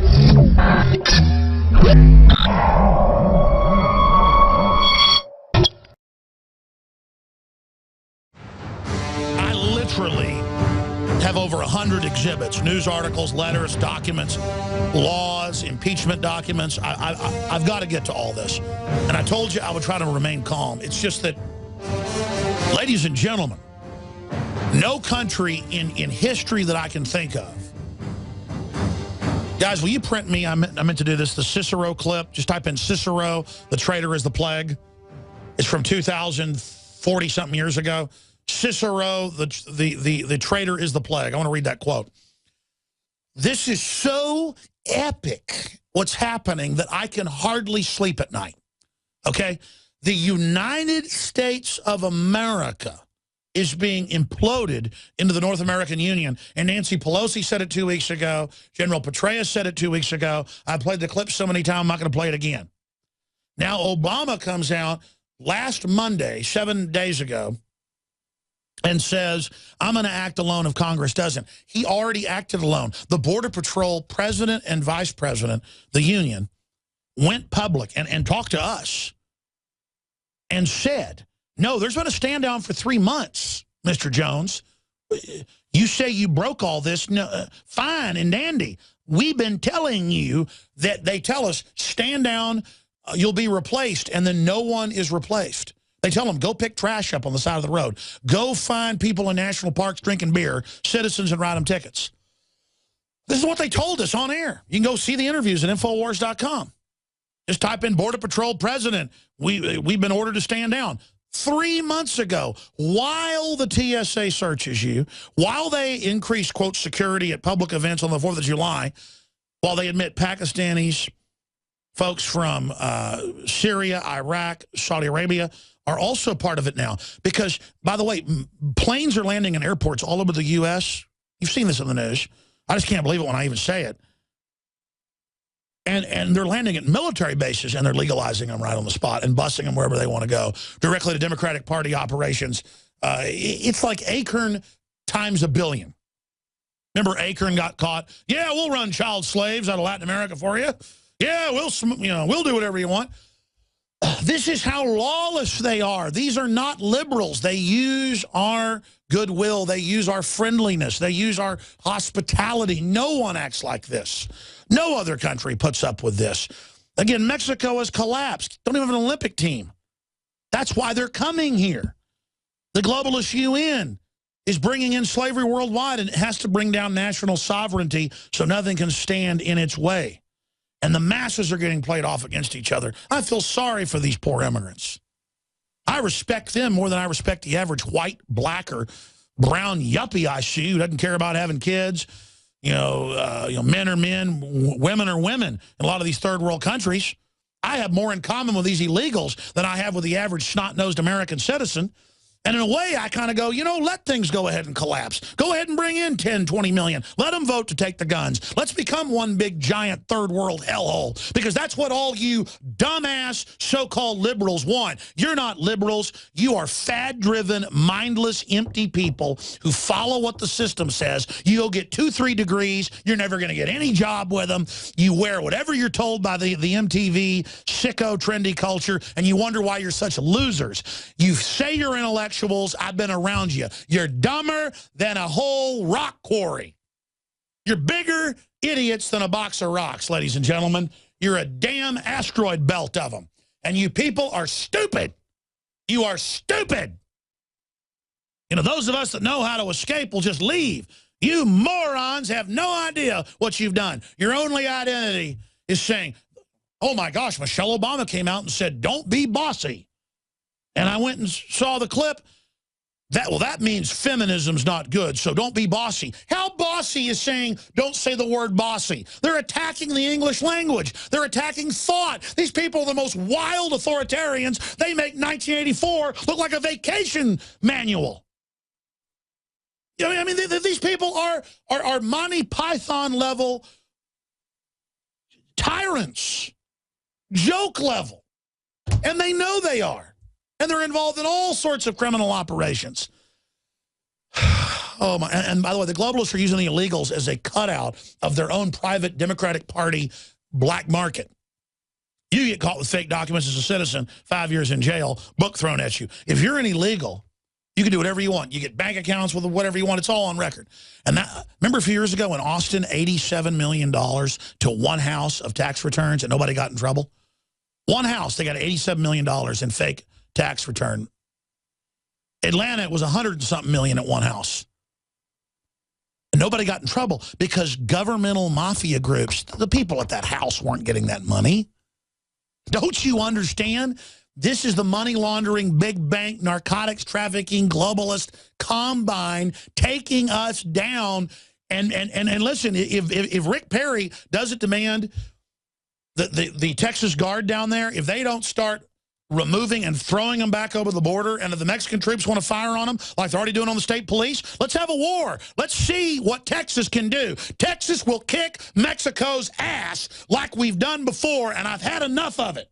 I literally have over 100 exhibits, news articles, letters, documents, laws, impeachment documents. I've got to get to all this. And I told you I would try to remain calm. It's just that, ladies and gentlemen, no country in history that I can think of. Guys, will you print me? I meant to do this, the Cicero clip. Just type in Cicero, the traitor is the plague. It's from 2040-something years ago. Cicero, the traitor is the plague. I want to read that quote. This is so epic, what's happening, that I can hardly sleep at night. Okay? The United States of America is being imploded into the North American Union. And Nancy Pelosi said it 2 weeks ago. General Petraeus said it 2 weeks ago. I played the clip so many times, I'm not going to play it again. Now, Obama comes out last Monday, 7 days ago, and says, I'm going to act alone if Congress doesn't. He already acted alone. The Border Patrol president and vice president, the union, went public and talked to us and said, no, there's been a stand down for 3 months, Mr. Jones. You say you broke all this. No, fine and dandy. We've been telling you that they tell us, stand down, you'll be replaced, and then no one is replaced. They tell them, go pick trash up on the side of the road. Go find people in national parks drinking beer, citizens, and write them tickets. This is what they told us on air. You can go see the interviews at Infowars.com. Just type in Border Patrol President. We've been ordered to stand down. 3 months ago, while the TSA searches you, while they increase, quote, security at public events on the 4th of July, while they admit Pakistanis, folks from Syria, Iraq, Saudi Arabia are also part of it now. Because, by the way, planes are landing in airports all over the U.S. You've seen this in the news. I just can't believe it when I even say it. And they're landing at military bases, and they're legalizing them right on the spot and busing them wherever they want to go, directly to Democratic Party operations. It's like Acorn times a billion. Remember Acorn got caught? Yeah, we'll run child slaves out of Latin America for you. Yeah, we'll do whatever you want. This is how lawless they are. These are not liberals. They use our goodwill. They use our friendliness. They use our hospitality. No one acts like this. No other country puts up with this. Again, Mexico has collapsed. Don't even have an Olympic team. That's why they're coming here. The globalist UN is bringing in slavery worldwide, and it has to bring down national sovereignty so nothing can stand in its way. And the masses are getting played off against each other. I feel sorry for these poor immigrants. I respect them more than I respect the average white, black, or brown yuppie I see who doesn't care about having kids. Men are men, women are women in a lot of these third world countries. I have more in common with these illegals than I have with the average snot-nosed American citizen. And in a way, I kind of go, let things go ahead and collapse. Go ahead and bring in 10, 20 million. Let them vote to take the guns. Let's become one big, giant, third world hellhole. Because that's what all you dumbass so-called liberals want. You're not liberals. You are fad-driven, mindless, empty people who follow what the system says. You go get 2, 3 degrees. You're never going to get any job with them. You wear whatever you're told by the MTV, sicko, trendy culture, and you wonder why you're such losers. You say you're intellectual. I've been around you. You're dumber than a whole rock quarry. You're bigger idiots than a box of rocks, ladies and gentlemen. You're a damn asteroid belt of them. And you people are stupid. You are stupid. Those of us that know how to escape will just leave. You morons have no idea what you've done. Your only identity is saying, oh my gosh, Michelle Obama came out and said, don't be bossy. And I went and saw the clip. That means feminism's not good, so don't be bossy. How bossy is saying don't say the word bossy? They're attacking the English language. They're attacking thought. These people are the most wild authoritarians. They make 1984 look like a vacation manual. These people are Monty Python level tyrants, joke level, and they know they are. And they're involved in all sorts of criminal operations. Oh my! And by the way, the globalists are using the illegals as a cutout of their own private Democratic Party black market. You get caught with fake documents as a citizen, 5 years in jail, book thrown at you. If you're an illegal, you can do whatever you want. You get bank accounts with whatever you want. It's all on record. And that, remember a few years ago in Austin, $87 million to one house of tax returns and nobody got in trouble? One house, they got $87 million in fake tax return. Atlanta, it was 100 and something million at one house. And nobody got in trouble because governmental mafia groups, the people at that house weren't getting that money. Don't you understand? This is the money laundering, big bank, narcotics trafficking, globalist combine taking us down. And listen, if Rick Perry doesn't demand the Texas Guard down there, if they don't start removing and throwing them back over the border, and if the Mexican troops want to fire on them like they're already doing on the state police, let's have a war. Let's see what Texas can do. Texas will kick Mexico's ass like we've done before, and I've had enough of it.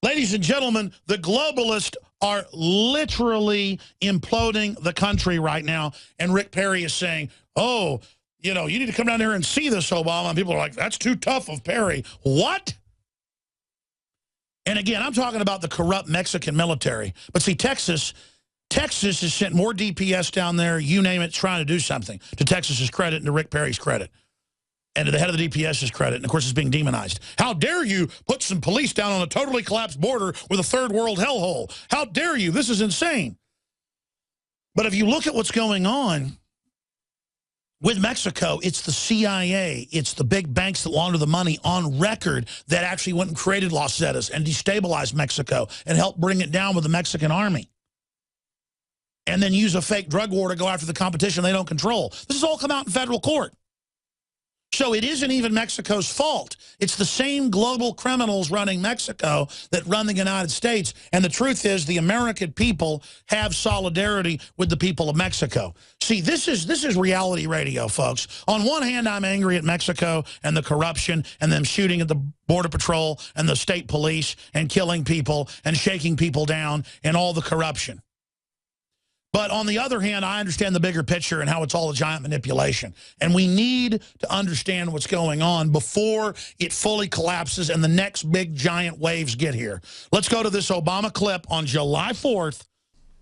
Ladies and gentlemen, the globalists are literally imploding the country right now, and Rick Perry is saying, oh, you know, you need to come down there and see this, Obama. And people are like, that's too tough of Perry. What? And again, I'm talking about the corrupt Mexican military. But see, Texas has sent more DPS down there, you name it, trying to do something, to Texas's credit and to Rick Perry's credit. And to the head of the DPS's credit, and of course it's being demonized. How dare you put some police down on a totally collapsed border with a third world hellhole? How dare you? This is insane. But if you look at what's going on with Mexico, it's the CIA, it's the big banks that launder the money on record that actually went and created Los Zetas and destabilized Mexico and helped bring it down with the Mexican army. And then use a fake drug war to go after the competition they don't control. This has all come out in federal court. So it isn't even Mexico's fault. It's the same global criminals running Mexico that run the United States. And the truth is the American people have solidarity with the people of Mexico. See, this is reality radio, folks. On one hand, I'm angry at Mexico and the corruption and them shooting at the Border Patrol and the state police and killing people and shaking people down and all the corruption. But on the other hand, I understand the bigger picture and how it's all a giant manipulation. And we need to understand what's going on before it fully collapses and the next big giant waves get here. Let's go to this Obama clip on July 4th.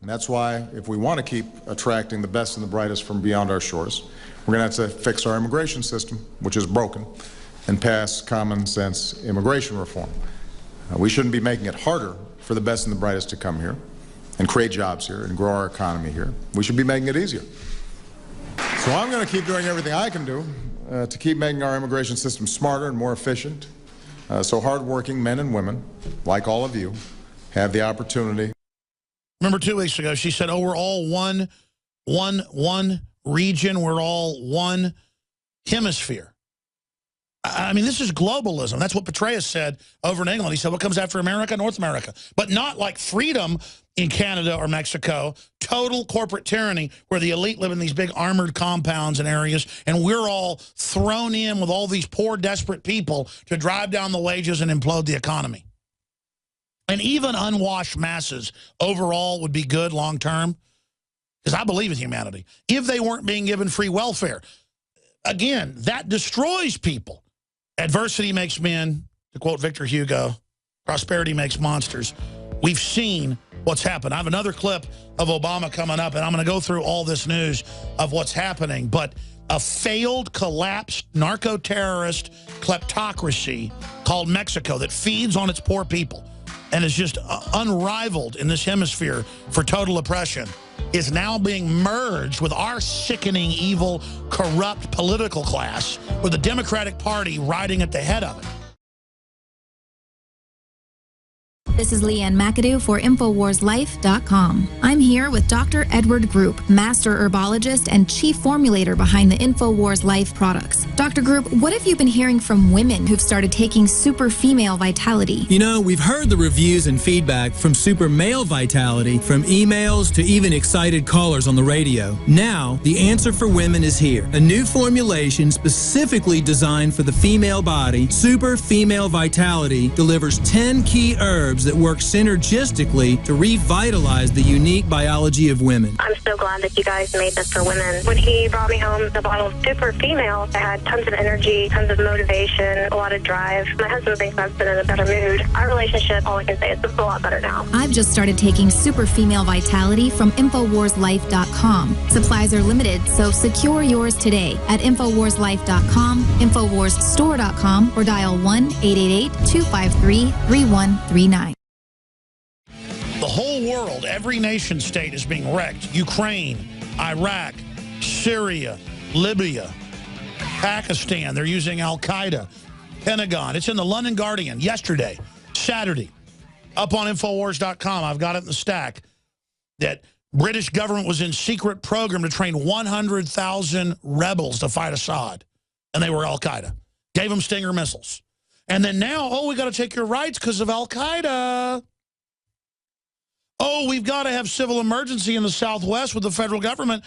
And that's why, if we want to keep attracting the best and the brightest from beyond our shores, we're going to have to fix our immigration system, which is broken, and pass common sense immigration reform. We shouldn't be making it harder for the best and the brightest to come here and create jobs here and grow our economy here. We should be making it easier. So I'm going to keep doing everything I can do to keep making our immigration system smarter and more efficient, so hardworking men and women, like all of you, have the opportunity. Remember 2 weeks ago, she said, oh, we're all one region, we're all one hemisphere. I mean, this is globalism. That's what Petraeus said over in England. He said, what comes after America? North America. But not like freedom in Canada or Mexico. Total corporate tyranny where the elite live in these big armored compounds and areas, and we're all thrown in with all these poor, desperate people to drive down the wages and implode the economy. And even unwashed masses overall would be good long term, because I believe in humanity, if they weren't being given free welfare. Again, that destroys people. Adversity makes men, to quote Victor Hugo, prosperity makes monsters. We've seen what's happened. I have another clip of Obama coming up, and I'm going to go through all this news of what's happening. But a failed, collapsed narco-terrorist kleptocracy called Mexico that feeds on its poor people and is just unrivaled in this hemisphere for total oppression is now being merged with our sickening, evil, corrupt political class with the Democratic Party riding at the head of it. This is Leanne McAdoo for InfoWarsLife.com. I'm here with Dr. Edward Group, master herbologist and chief formulator behind the InfoWars Life products. Dr. Group, what have you been hearing from women who've started taking Super Female Vitality? You know, we've heard the reviews and feedback from Super Male Vitality, from emails to even excited callers on the radio. Now, the answer for women is here. A new formulation specifically designed for the female body, Super Female Vitality, delivers 10 key herbs that work synergistically to revitalize the unique biology of women. I'm so glad that you guys made this for women. When he brought me home the bottle of Super Female, I had tons of energy, tons of motivation, a lot of drive. My husband thinks I've been in a better mood. Our relationship, all I can say is it's a lot better now. I've just started taking Super Female Vitality from InfoWarsLife.com. Supplies are limited, so secure yours today at InfoWarsLife.com, InfoWarsStore.com, or dial 1-888-253-3139. The whole world, every nation state is being wrecked. Ukraine, Iraq, Syria, Libya, Pakistan. They're using Al-Qaeda, Pentagon. It's in the London Guardian yesterday, Saturday, up on Infowars.com. I've got it in the stack that British government was in secret program to train 100,000 rebels to fight Assad. And they were Al-Qaeda. Gave them Stinger missiles. And then now, oh, we got to take your rights because of Al-Qaeda. Oh, we've got to have civil emergency in the Southwest with the federal government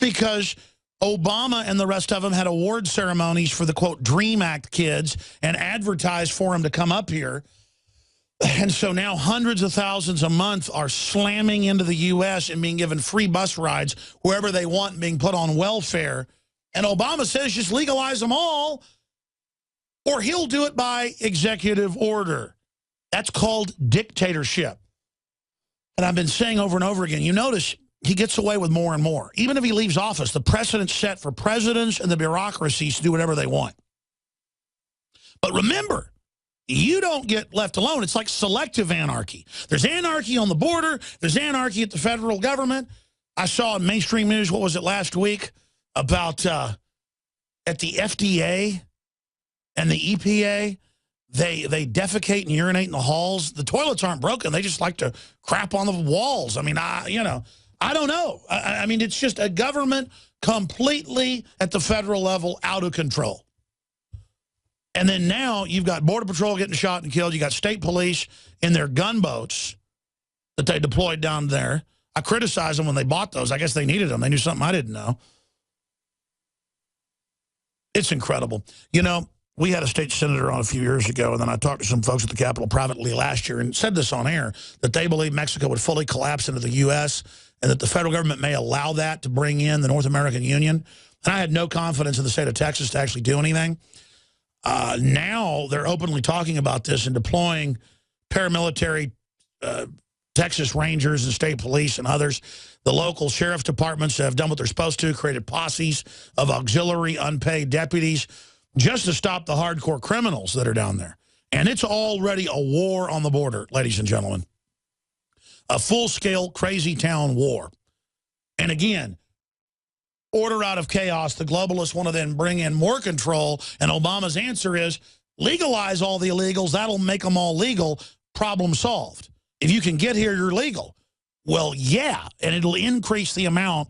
because Obama and the rest of them had award ceremonies for the, quote, DREAM Act kids and advertised for them to come up here. And so now hundreds of thousands a month are slamming into the U.S. and being given free bus rides wherever they want, being put on welfare. And Obama says just legalize them all, or he'll do it by executive order. That's called dictatorship. And I've been saying over and over again, you notice he gets away with more and more. Even if he leaves office, the precedent's set for presidents and the bureaucracies to do whatever they want. But remember, you don't get left alone. It's like selective anarchy. There's anarchy on the border. There's anarchy at the federal government. I saw in mainstream news, what was it, last week, about at the FDA and the EPA, they defecate and urinate in the halls. The toilets aren't broken. They just like to crap on the walls. I mean, I don't know. I mean, it's just a government completely at the federal level out of control. And then now you've got Border Patrol getting shot and killed. You got state police in their gunboats that they deployed down there. I criticized them when they bought those. I guess they needed them. They knew something I didn't know. It's incredible. You know, we had a state senator on a few years ago, and then I talked to some folks at the Capitol privately last year and said this on air, that they believe Mexico would fully collapse into the U.S. and that the federal government may allow that to bring in the North American Union. And I had no confidence in the state of Texas to actually do anything. Now they're openly talking about this and deploying paramilitary Texas Rangers and state police and others. The local sheriff's departments have done what they're supposed to, created posses of auxiliary unpaid deputies just to stop the hardcore criminals that are down there. And it's already a war on the border, ladies and gentlemen. A full-scale crazy town war. And again, order out of chaos. The globalists want to then bring in more control. And Obama's answer is legalize all the illegals. That'll make them all legal. Problem solved. If you can get here, you're legal. Well, yeah, and it'll increase the amount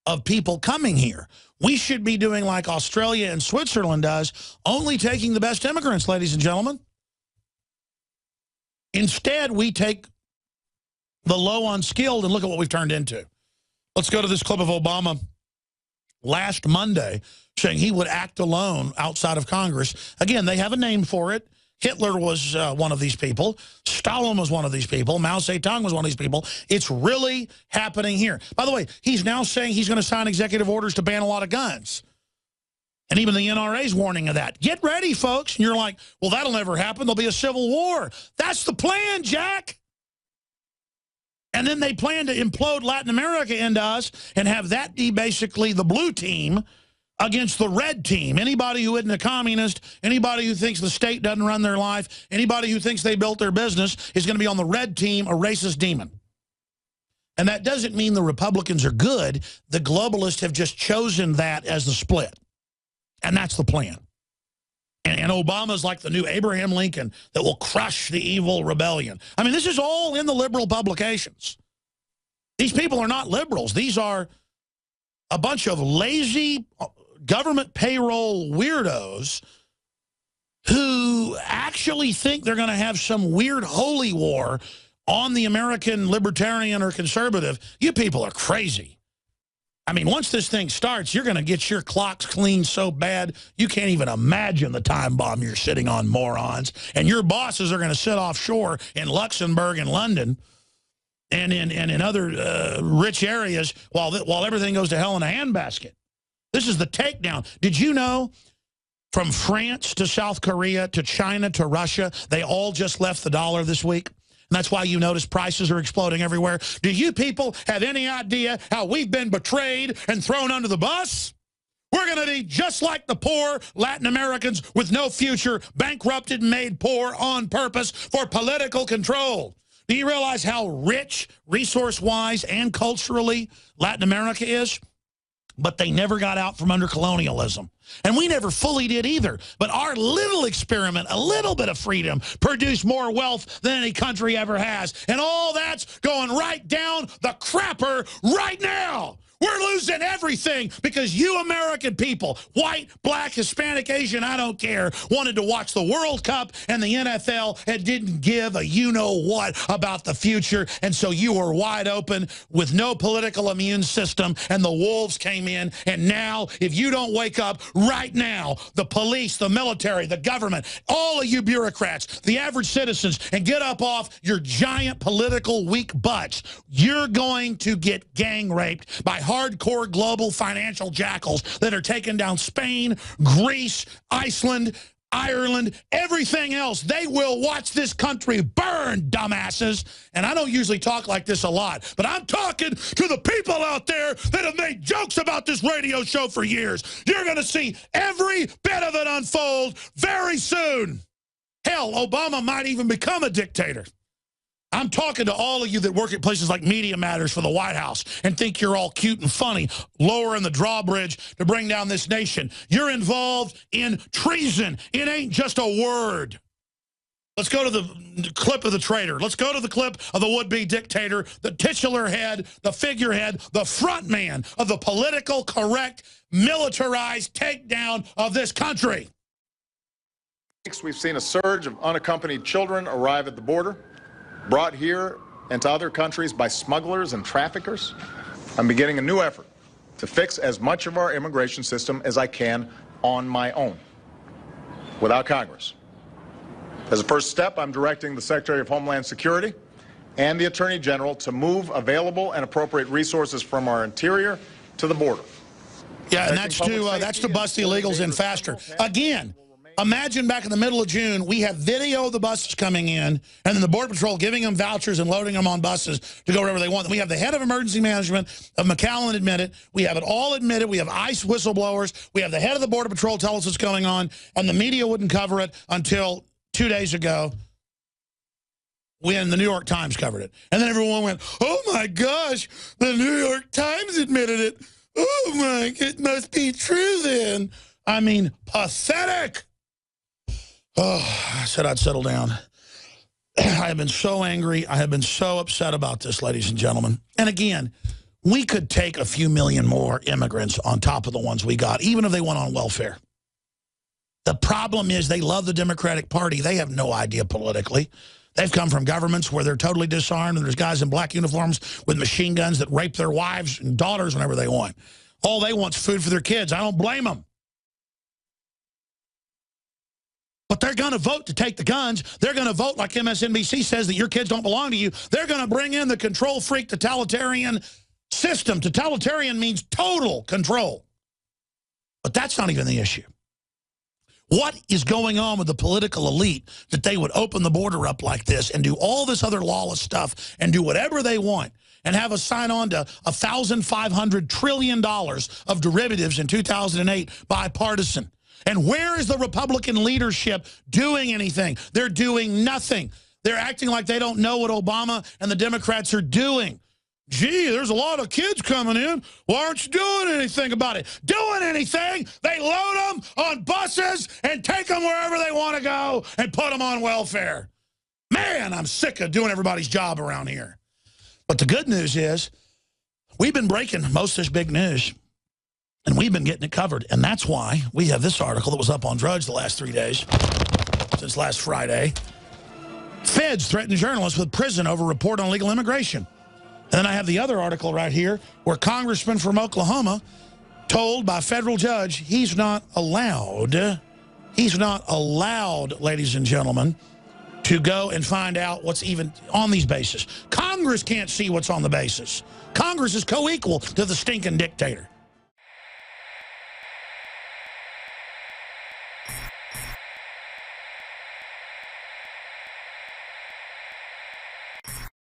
of people coming here. We should be doing like Australia and Switzerland does, only taking the best immigrants, ladies and gentlemen. Instead, we take the low unskilled, and look at what we've turned into. Let's go to this clip of Obama last Monday saying he would act alone outside of Congress. Again, they have a name for it. Hitler was one of these people. Stalin was one of these people. Mao Zedong was one of these people. It's really happening here. By the way, he's now saying he's going to sign executive orders to ban a lot of guns. And even the NRA's warning of that. Get ready, folks. And you're like, well, that'll never happen. There'll be a civil war. That's the plan, Jack. And then they plan to implode Latin America into us and have that be basically the blue team against the red team. Anybody who isn't a communist, anybody who thinks the state doesn't run their life, anybody who thinks they built their business is going to be on the red team, a racist demon. And that doesn't mean the Republicans are good. The globalists have just chosen that as the split. And that's the plan. And Obama's like the new Abraham Lincoln that will crush the evil rebellion. I mean, this is all in the liberal publications. These people are not liberals. These are a bunch of lazy government payroll weirdos who actually think they're going to have some weird holy war on the American libertarian or conservative. You people are crazy. I mean, once this thing starts, you're going to get your clocks cleaned so bad, you can't even imagine the time bomb you're sitting on, morons. And your bosses are going to sit offshore in Luxembourg and London and in other rich areas while everything goes to hell in a handbasket. This is the takedown. Did you know from France to South Korea to China to Russia, they all just left the dollar this week? And that's why you notice prices are exploding everywhere. Do you people have any idea how we've been betrayed and thrown under the bus? We're going to be just like the poor Latin Americans with no future, bankrupted, made poor on purpose for political control. Do you realize how rich, resource-wise, and culturally Latin America is? But they never got out from under colonialism. And we never fully did either. But our little experiment, a little bit of freedom, produced more wealth than any country ever has. And all that's going right down the crapper right now. We're losing everything because you American people, white, black, Hispanic, Asian, I don't care, wanted to watch the World Cup and the NFL and didn't give a you-know-what about the future. And so you were wide open with no political immune system, and the wolves came in. And now, if you don't wake up right now, the police, the military, the government, all of you bureaucrats, the average citizens, and get up off your giant political weak butts, you're going to get gang raped by hardcore global financial jackals that are taking down Spain, Greece, Iceland, Ireland, everything else. They will watch this country burn, dumbasses. And I don't usually talk like this a lot, but I'm talking to the people out there that have made jokes about this radio show for years. You're going to see every bit of it unfold very soon. Hell, Obama might even become a dictator. I'm talking to all of you that work at places like Media Matters for the White House and think you're all cute and funny, lowering the drawbridge to bring down this nation. You're involved in treason. It ain't just a word. Let's go to the clip of the traitor. Let's go to the clip of the would-be dictator, the titular head, the figurehead, the front man of the political correct, militarized takedown of this country. We've seen a surge of unaccompanied children arrive at the border, brought here and to other countries by smugglers and traffickers. I'm beginning a new effort to fix as much of our immigration system as I can on my own, without Congress. As a first step, I'm directing the Secretary of Homeland Security and the Attorney General to move available and appropriate resources from our interior to the border. Yeah, and that's to bust the illegals in faster. Again, imagine back in the middle of June, we have video of the buses coming in, and then the Border Patrol giving them vouchers and loading them on buses to go wherever they want. We have the head of emergency management of McAllen admitted. We have it all admitted. We have ICE whistleblowers. We have the head of the Border Patrol tell us what's going on, and the media wouldn't cover it until 2 days ago when the New York Times covered it. And then everyone went, oh, my gosh, the New York Times admitted it. Oh, my, it must be true then. I mean, pathetic. Oh, I said I'd settle down. I have been so angry. I have been so upset about this, ladies and gentlemen. And again, we could take a few million more immigrants on top of the ones we got, even if they went on welfare. The problem is they love the Democratic Party. They have no idea politically. They've come from governments where they're totally disarmed, and there's guys in black uniforms with machine guns that rape their wives and daughters whenever they want. All they want is food for their kids. I don't blame them. But they're going to vote to take the guns. They're going to vote like MSNBC says that your kids don't belong to you. They're going to bring in the control freak totalitarian system. Totalitarian means total control. But that's not even the issue. What is going on with the political elite that they would open the border up like this and do all this other lawless stuff and do whatever they want and have us sign on to $1,500 trillion of derivatives in 2008 bipartisan? And where is the Republican leadership doing anything? They're doing nothing. They're acting like they don't know what Obama and the Democrats are doing. Gee, there's a lot of kids coming in. Why aren't you doing anything about it? Doing anything? They load them on buses and take them wherever they want to go and put them on welfare. Man, I'm sick of doing everybody's job around here. But the good news is we've been breaking most of this big news, and we've been getting it covered. And that's why we have this article that was up on Drudge the last 3 days, since last Friday. Feds threaten journalists with prison over report on illegal immigration. And then I have the other article right here where Congressman from Oklahoma told by a federal judge he's not allowed, ladies and gentlemen, to go and find out what's even on these bases. Congress can't see what's on the basis. Congress is co-equal to the stinking dictator.